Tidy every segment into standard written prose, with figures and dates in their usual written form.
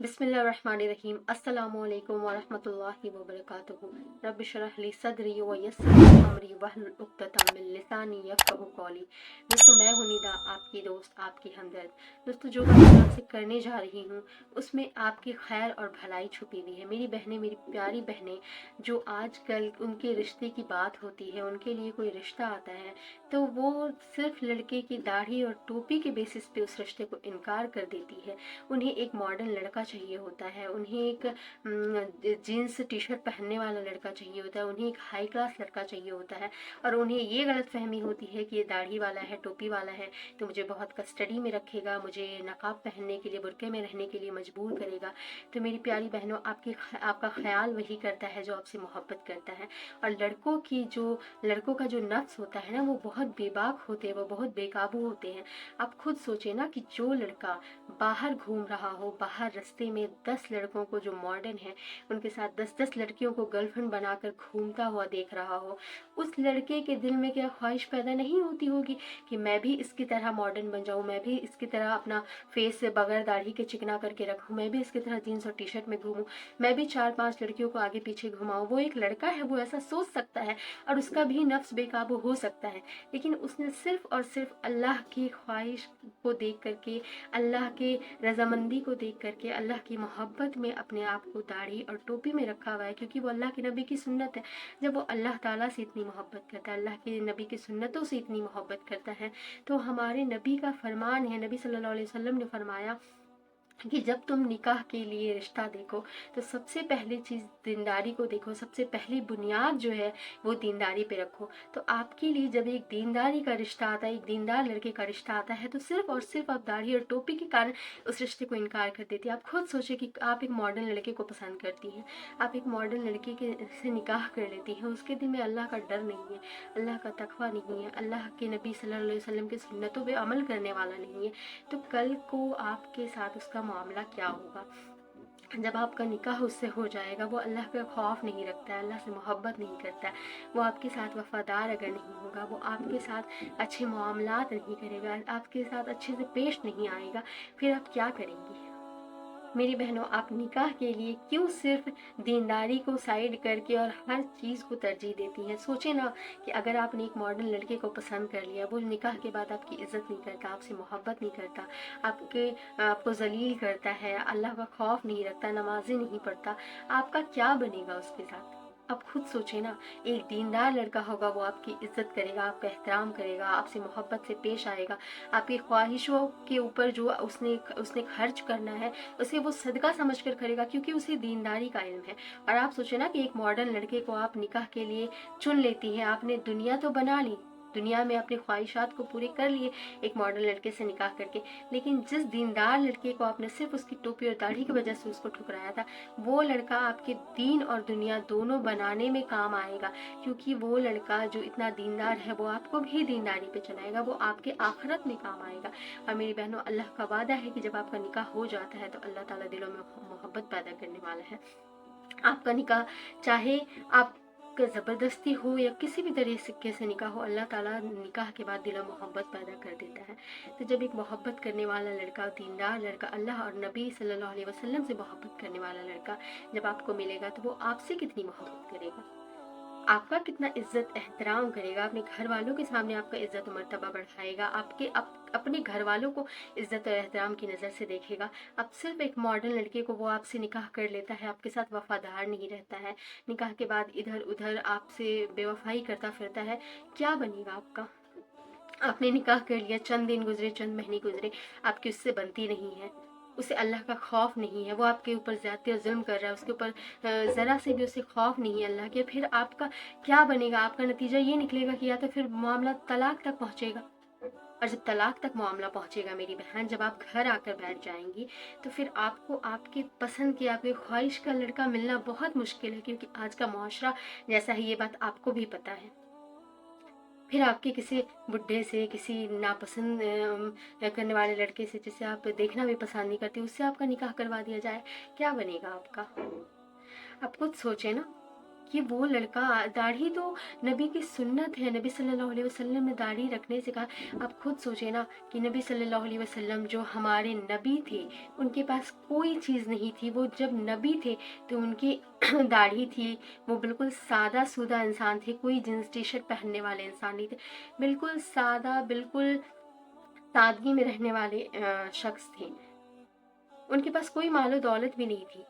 बिस्मिल्लाहिर्रहमानिर्रहीम अस्सलामु अलैकुम वरहमतुल्लाहि वबरकातुहू रब्बि इश्रह ली सदरी व यस्सिर ली अमरी वहलुल उक़्दतम मिन लिसानी यफ़क़हू क़ौली। दोस्तों, मैं हूं निदा, आपकी दोस्त, आपकी हमदर्द। दोस्तों, जो बात मैं आपसे करने जा रही हूं उसमें आपकी खैर और भलाई छुपी हुई है। मेरी बहनें, मेरी प्यारी बहनें, जो आजकल उनके रिश्ते की बात होती है, उनके लिए कोई रिश्ता आता है तो वो सिर्फ लड़के की दाढ़ी और टोपी के बेसिस पे उस रिश्ते को इनकार कर देती है। उन्हें एक मॉडर्न लड़का चाहिए होता है, उन्हें एक जीन्स टी शर्ट पहनने वाला लड़का चाहिए होता है, उन्हें एक हाई क्लास लड़का चाहिए होता है। और उन्हें ये गलत फहमी होती है कि ये दाढ़ी वाला है, टोपी वाला है तो मुझे बहुत कस्टडी में रखेगा, मुझे नकाब पहनने के लिए, बुर्के में रहने के लिए मजबूर करेगा। तो मेरी प्यारी बहनों, आपका ख्याल वही करता है जो आपसे मोहब्बत करता है। और लड़कों का जो नफ्स होता है ना, वो बहुत बेबाक होते हैं, वो बहुत बेकाबू होते हैं। आप खुद सोचे ना कि जो लड़का बाहर घूम रहा हो, बाहर रास्ते में 10 लड़कों को जो मॉडर्न है उनके साथ 10-10 लड़कियों को गर्लफ्रेंड बनाकर घूमता हुआ देख रहा हो, उस लड़के के दिल में क्या ख्वाहिश पैदा नहीं होती होगी कि मैं भी इसकी तरह मॉडर्न बन जाऊं, मैं भी इसकी तरह अपना फेस बगैर दाढ़ी के चिकना करके रखूं, मैं भी इसकी तरह जीन्स और टी शर्ट में घूमूं, मैं भी 4-5 लड़कियों को आगे पीछे घुमाऊं। वो एक लड़का है, वो ऐसा सोच सकता है और उसका भी नफ्स बेकाबू हो सकता है, लेकिन उसने सिर्फ और सिर्फ अल्लाह की ख्वाहिश को देख करके, अल्लाह के रजामंदी को देख करके, अल्लाह की मोहब्बत में अपने आप को दाढ़ी और टोपी में रखा हुआ है, क्योंकि वो अल्लाह के नबी की सुन्नत है। जब वो अल्लाह ताला से इतनी मोहब्बत करता है, अल्लाह के नबी की सुन्नतों से इतनी मोहब्बत करता है, तो हमारे नबी का फरमान है, नबी सल्लल्लाहु अलैहि वसल्लम ने फरमाया कि जब तुम निकाह के लिए रिश्ता देखो तो सबसे पहली चीज़ दीनदारी को देखो, सबसे पहली बुनियाद जो है वो दीनदारी पे रखो। तो आपके लिए जब एक दीनदारी का रिश्ता आता है, एक दीनदार लड़के का रिश्ता आता है, तो सिर्फ और सिर्फ आप दाढ़ी और टोपी के कारण उस रिश्ते को इनकार कर देती है। आप खुद सोचिए कि आप एक मॉडर्न लड़के को पसंद करती हैं, आप एक मॉडर्न लड़के के से निकाह कर लेती हैं, उसके दिल में अल्लाह का डर नहीं है, अल्लाह का तकवा नहीं है, अल्लाह के नबी सल्लल्लाहु अलैहि वसल्लम की सुन्नतों पे अमल करने वाला नहीं है, तो कल को आपके साथ उसका मामला क्या होगा? जब आपका निकाह उससे हो जाएगा, वो अल्लाह का खौफ नहीं रखता है, अल्लाह से मोहब्बत नहीं करता है, वो आपके साथ वफादार अगर नहीं होगा, वो आपके साथ अच्छे मामलात नहीं करेगा, आपके साथ अच्छे से पेश नहीं आएगा, फिर आप क्या करेंगी? मेरी बहनों, आप निकाह के लिए क्यों सिर्फ दीनदारी को साइड करके और हर चीज़ को तरजीह देती हैं? सोचें ना कि अगर आपने एक मॉडर्न लड़के को पसंद कर लिया, वो निकाह के बाद आपकी इज़्ज़त नहीं करता, आपसे मोहब्बत नहीं करता, आपको ज़लील करता है, अल्लाह का खौफ नहीं रखता, नमाज़ें नहीं पढ़ता, आपका क्या बनेगा उसके साथ? आप खुद सोचें ना। एक दीनदार लड़का होगा, वो आपकी इज़्ज़त करेगा, आपका एहतराम करेगा, आपसे मोहब्बत से पेश आएगा, आपकी ख्वाहिशों के ऊपर जो उसने खर्च करना है उसे वो सदका समझ कर करेगा, क्योंकि उसे दीनदारी का इल्म है। और आप सोचो ना कि एक मॉडर्न लड़के को आप निकाह के लिए चुन लेती हैं, आपने दुनिया तो बना ली, दुनिया में अपनी ख्वाहिशात को पूरे कर लिए एक मॉडर्न लड़के से निकाह करके, लेकिन जिस दीनदार लड़के को आपने सिर्फ उसकी टोपी और दाढ़ी की वजह से उसको ठुकराया था, वो लड़का आपके दीन और दुनिया दोनों बनाने में काम आएगा, क्योंकि वो लड़का जो इतना दीनदार है वो आपको भी दीनदारी पे चलाएगा, वो आपके आखिरत में काम आएगा। और मेरी बहनों, अल्लाह का वादा है कि जब आपका निकाह हो जाता है तो अल्लाह ताला दिलों में मोहब्बत पैदा करने वाला है। आपका निकाह चाहे आप ज़बरदस्ती हो या किसी भी तरीके से निकाह हो, अल्लाह ताला निकाह के बाद दिल में मोहब्बत पैदा कर देता है। तो जब एक मोहब्बत करने वाला लड़का, दीनदार लड़का, अल्लाह और नबी सल्लल्लाहु अलैहि वसल्लम से मोहब्बत करने वाला लड़का जब आपको मिलेगा तो वो आपसे कितनी मोहब्बत करेगा, आपका कितना इज्जत एहतराम करेगा, अपने घर वालों के सामने आपका इज्जत मर्तबा बढ़ाएगा, अपने घर वालों को इज्जत और एहतराम की नज़र से देखेगा। अब सिर्फ एक मॉडर्न लड़के को वो आपसे निकाह कर लेता है, आपके साथ वफादार नहीं रहता है, निकाह के बाद इधर उधर आपसे बेवफाई करता फिरता है, क्या बनेगा आपका? आपने निकाह कर लिया, चंद दिन गुजरे, चंद महीने गुजरे, आपकी उससे बनती नहीं है, उसे अल्लाह का खौफ नहीं है, वो आपके ऊपर ज़्यादती और जुल्म कर रहा है, उसके ऊपर ज़रा से भी उसे खौफ नहीं है अल्लाह के, फिर आपका क्या बनेगा? आपका नतीजा ये निकलेगा कि या तो फिर मामला तलाक तक पहुँचेगा। और जब तलाक तक मामला पहुँचेगा मेरी बहन, जब आप घर आकर बैठ जाएंगी तो फिर आपको आपके पसंद के, आपके ख्वाहिश का लड़का मिलना बहुत मुश्किल है, क्योंकि आज का मुआशरा जैसा है, ये बात आपको भी पता है। फिर आपके किसी बुड्ढे से, किसी नापसंद करने वाले लड़के से जिसे आप देखना भी पसंद नहीं करती, उससे आपका निकाह करवा दिया जाए, क्या बनेगा आपका? आप खुद सोचें ना। کہ وہ لڑکا, داڑھی تو نبی کی سنت ہے, نبی صلی اللہ علیہ وسلم نے داڑھی رکھنے سے کہا. آپ خود سوچیں نا کہ نبی صلی اللہ علیہ وسلم جو ہمارے نبی تھے, ان کے پاس کوئی چیز نہیں تھی. وہ جب نبی تھے تو ان کی داڑھی تھی, وہ بالکل سادہ سودہ انسان تھے, کوئی جینس ٹی شرٹ پہننے والے انسان نہیں تھے, بالکل سادہ, بالکل سادگی میں رہنے والے شخص تھے. ان کے پاس کوئی مال و دولت بھی نہیں تھی.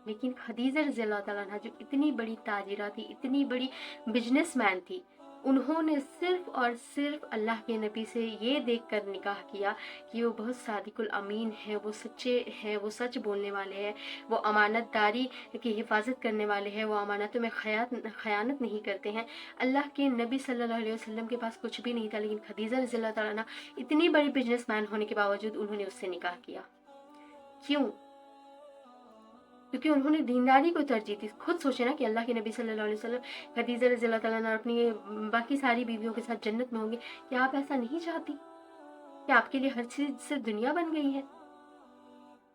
لیکن خدیجہ رضی اللہ تعالیٰ عنہ جو اتنی بڑی تاجرہ تھی, اتنی بڑی بزنس مین تھی, انہوں نے صرف اور صرف اللہ کے نبی سے یہ دیکھ کر نکاح کیا کہ وہ بہت صادق الامین ہے, وہ سچے ہیں, وہ سچ بولنے والے ہیں, وہ امانت داری کی حفاظت کرنے والے ہیں, وہ امانتوں میں خیانت نہیں کرتے ہیں. اللہ کے نبی صلی اللہ علیہ وسلم کے پاس کچھ بھی نہیں تھا, لیکن خدیجہ رضی اللہ تعالیٰ عنہ اتنی بڑی بزنس مین ہونے کے باوجود انہوں نے اس سے نکاح کیا. کیوں؟ کیونکہ انہوں نے دینداری کو ترجیح دی. خود سوچے نا کہ اللہ کے نبی صلی اللہ علیہ وسلم خدیجہ رضی اللہ تعالیٰ عنہ اپنی باقی ساری بیویوں کے ساتھ جنت میں ہوں گے. کیا آپ ایسا نہیں چاہتی کہ آپ کے لیے ہر چیز صرف دنیا بن گئی ہے؟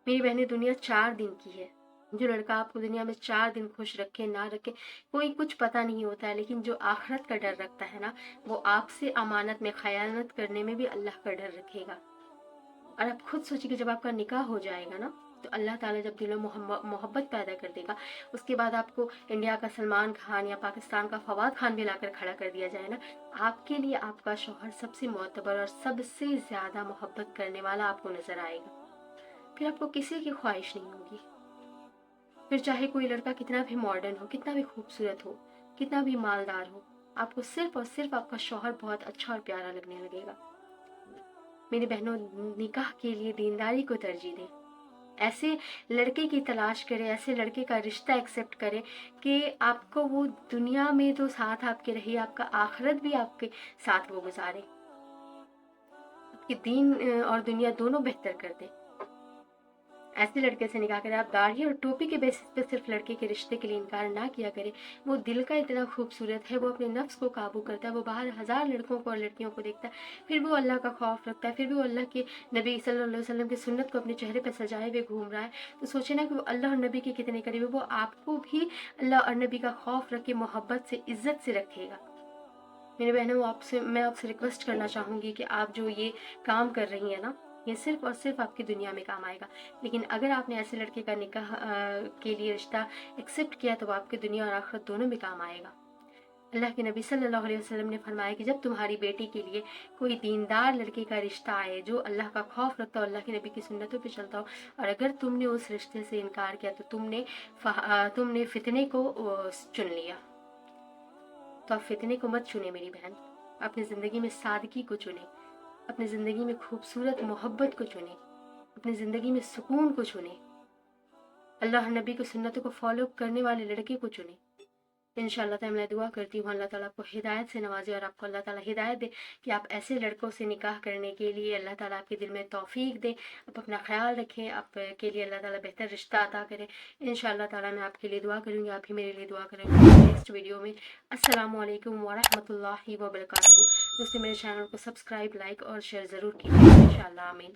میری بہنیں, دنیا 4 دن کی ہے. جو لڑکا آپ کو دنیا میں 4 دن خوش رکھے نہ رکھے کوئی کچھ پتہ نہیں ہوتا ہے, لیکن جو آخرت کا ڈر رکھتا ہے نا, وہ آپ سے امانت میں خیانت کرنے میں بھی اللہ کا ڈر رکھے گا. اور آپ خود سوچیے کہ جب آپ کا نکاح ہو جائے گا نا, تو اللہ تعالیٰ جب دلوں محبت پیدا کر دے گا, اس کے بعد آپ کو انڈیا کا سلمان خان یا پاکستان کا فواد خان بھی لا کر کھڑا کر دیا جائے نا, آپ کے لیے آپ کا شوہر سب سے معتبر اور سب سے زیادہ محبت کرنے والا آپ کو نظر آئے گا. پھر آپ کو کسی کی خواہش نہیں ہوگی. پھر چاہے کوئی لڑکا کتنا بھی ماڈرن ہو, کتنا بھی خوبصورت ہو, کتنا بھی مالدار ہو, آپ کو صرف اور صرف آپ کا شوہر بہت اچھا اور پیارا لگنے لگے گا. میری بہنوں, نکاح کے لیے دینداری کو ترجیح دیں. ایسے لڑکے کی تلاش کرے, ایسے لڑکے کا رشتہ ایکسیپٹ کرے کہ آپ کو وہ دنیا میں تو ساتھ آپ کے رہے, آپ کا آخرت بھی آپ کے ساتھ وہ گزارے, آپ کے دین اور دنیا دونوں بہتر کر دے. ایسے لڑکے سے نکاح کرے. آپ داڑھی اور ٹوپی کے بیسس پہ صرف لڑکے کے رشتے کے لیے انکار نہ کیا کرے. وہ دل کا اتنا خوبصورت ہے, وہ اپنے نفس کو قابو کرتا ہے, وہ باہر 1000 لڑکوں کو اور لڑکیوں کو دیکھتا ہے, پھر بھی وہ اللہ کا خوف رکھتا ہے, پھر بھی وہ اللہ کے نبی صلی اللہ علیہ وسلم کی سنت کو اپنے چہرے پہ سجائے ہوئے گھوم رہا ہے. تو سوچے نا کہ وہ اللہ اور نبی کے کتنے قریب ہے. وہ آپ کو بھی اللہ اور نبی کا خوف رکھ کے محبت سے, عزت سے رکھے گا. میرے بہنوں, میں آپ سے ریکویسٹ کرنا چاہوں گی کہ آپ جو یہ کام کر رہی ہیں نا, یہ صرف اور صرف آپ کی دنیا میں کام آئے گا. لیکن اگر آپ نے ایسے لڑکے کا نکاح کے لیے رشتہ ایکسیپٹ کیا تو وہ آپ کی دنیا اور آخرت دونوں میں کام آئے گا. اللہ کے نبی صلی اللہ علیہ وسلم نے فرمایا کہ جب تمہاری بیٹی کے لیے کوئی دیندار لڑکے کا رشتہ آئے جو اللہ کا خوف رکھتا ہو, اللہ کے نبی کی سنتوں پہ چلتا ہو, اور اگر تم نے اس رشتے سے انکار کیا تو تم نے فتنے کو چن لیا. تو آپ فتنے کو مت چنیں میری بہن, اپنی زندگی میں سادگی کو چنیں, اپنی زندگی میں خوبصورت محبت کو چنیں, اپنی زندگی میں سکون کو چنیں, اللہ نبی کی سنتوں کو فالو کرنے والے لڑکے کو چنیں. انشاءاللہ تعالیٰ میں دعا کرتی ہوں اللہ تعالیٰ آپ کو ہدایت سے نوازے, اور آپ کو اللہ تعالیٰ ہدایت دے کہ آپ ایسے لڑکوں سے نکاح کرنے کے لیے اللہ تعالیٰ آپ کے دل میں توفیق دے. آپ اپنا خیال رکھیں, آپ کے لیے اللہ تعالیٰ بہتر رشتہ عطا کرے. انشاءاللہ تعالیٰ میں آپ کے لیے دعا کروں گی, آپ ہی میرے لیے دعا کریں گے. نیکسٹ ویڈیو میں. السلام علیکم ورحمۃ اللہ وبرکاتہ. دوستوں میرے چینل کو سبسکرائب, لائک اور شیئر ضرور کیجیے. انشاءاللہ, آمین.